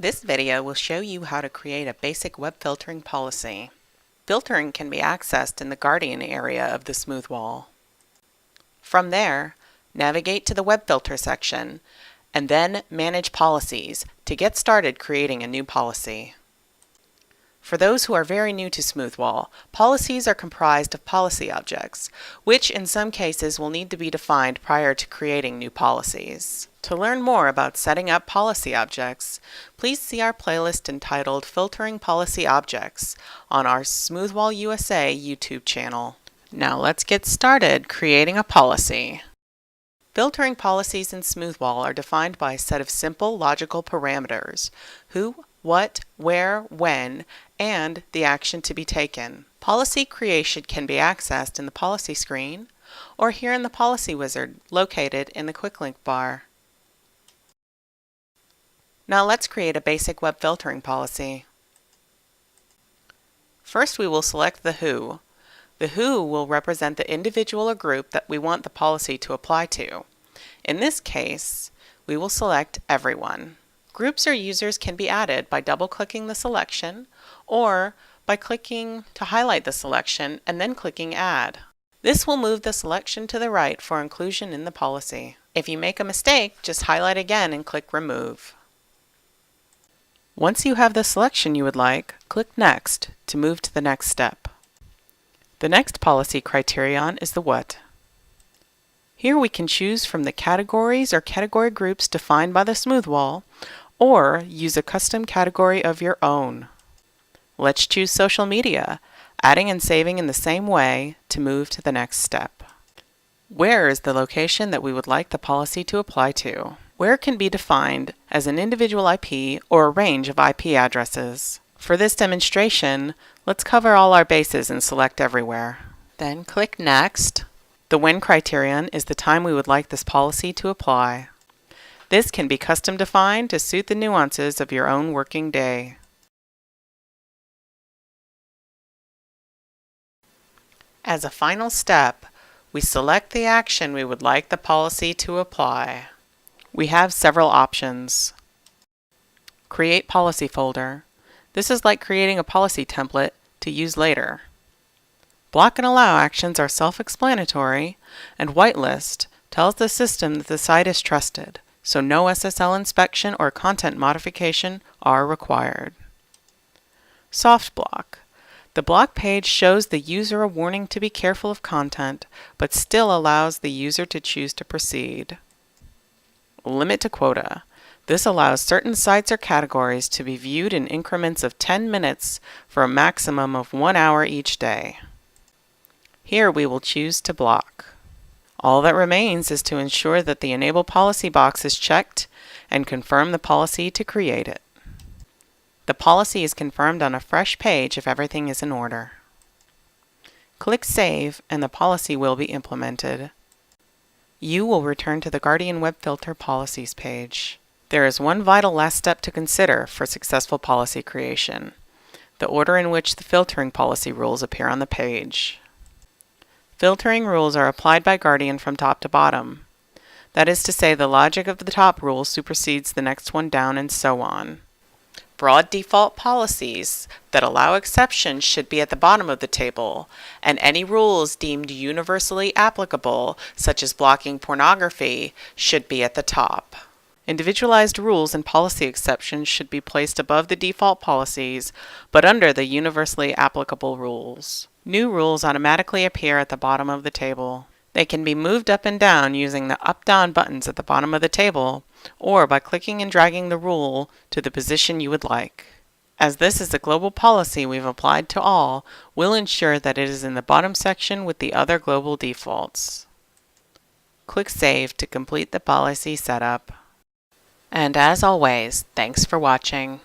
This video will show you how to create a basic web filtering policy. Filtering can be accessed in the Guardian area of the smooth wall. From there, navigate to the Web Filter section and then Manage Policies to get started creating a new policy. For those who are very new to Smoothwall, policies are comprised of policy objects, which in some cases will need to be defined prior to creating new policies. To learn more about setting up policy objects, please see our playlist entitled Filtering Policy Objects on our Smoothwall USA YouTube channel. Now let's get started creating a policy. Filtering policies in Smoothwall are defined by a set of simple logical parameters: who, what, where, when, and the action to be taken. Policy creation can be accessed in the policy screen or here in the policy wizard located in the quick link bar. Now let's create a basic web filtering policy. First we will select the who. The who will represent the individual or group that we want the policy to apply to. In this case, we will select everyone. Groups or users can be added by double-clicking the selection or by clicking to highlight the selection and then clicking Add. This will move the selection to the right for inclusion in the policy. If you make a mistake, just highlight again and click Remove. Once you have the selection you would like, click Next to move to the next step. The next policy criterion is the what. Here we can choose from the categories or category groups defined by the Smoothwall, or use a custom category of your own. Let's choose social media, adding and saving in the same way to move to the next step. Where is the location that we would like the policy to apply to? Where can be defined as an individual IP or a range of IP addresses. For this demonstration, let's cover all our bases and select everywhere. Then click Next. The when criterion is the time we would like this policy to apply. This can be custom defined to suit the nuances of your own working day. As a final step, we select the action we would like the policy to apply. We have several options. Create policy folder. This is like creating a policy template to use later. Block and allow actions are self-explanatory, and whitelist tells the system that the site is trusted, so no SSL inspection or content modification are required. Soft block. The block page shows the user a warning to be careful of content, but still allows the user to choose to proceed. Limit to quota. This allows certain sites or categories to be viewed in increments of 10 minutes for a maximum of 1 hour each day. Here we will choose to block. All that remains is to ensure that the Enable Policy box is checked and confirm the policy to create it. The policy is confirmed on a fresh page if everything is in order. Click Save and the policy will be implemented. You will return to the Guardian Web Filter Policies page. There is one vital last step to consider for successful policy creation: the order in which the filtering policy rules appear on the page. Filtering rules are applied by Guardian from top to bottom. That is to say, the logic of the top rule supersedes the next one down and so on. Broad default policies that allow exceptions should be at the bottom of the table, and any rules deemed universally applicable, such as blocking pornography, should be at the top. Individualized rules and policy exceptions should be placed above the default policies, but under the universally applicable rules. New rules automatically appear at the bottom of the table. They can be moved up and down using the up-down buttons at the bottom of the table, or by clicking and dragging the rule to the position you would like. As this is a global policy we've applied to all, we'll ensure that it is in the bottom section with the other global defaults. Click Save to complete the policy setup. And as always, thanks for watching.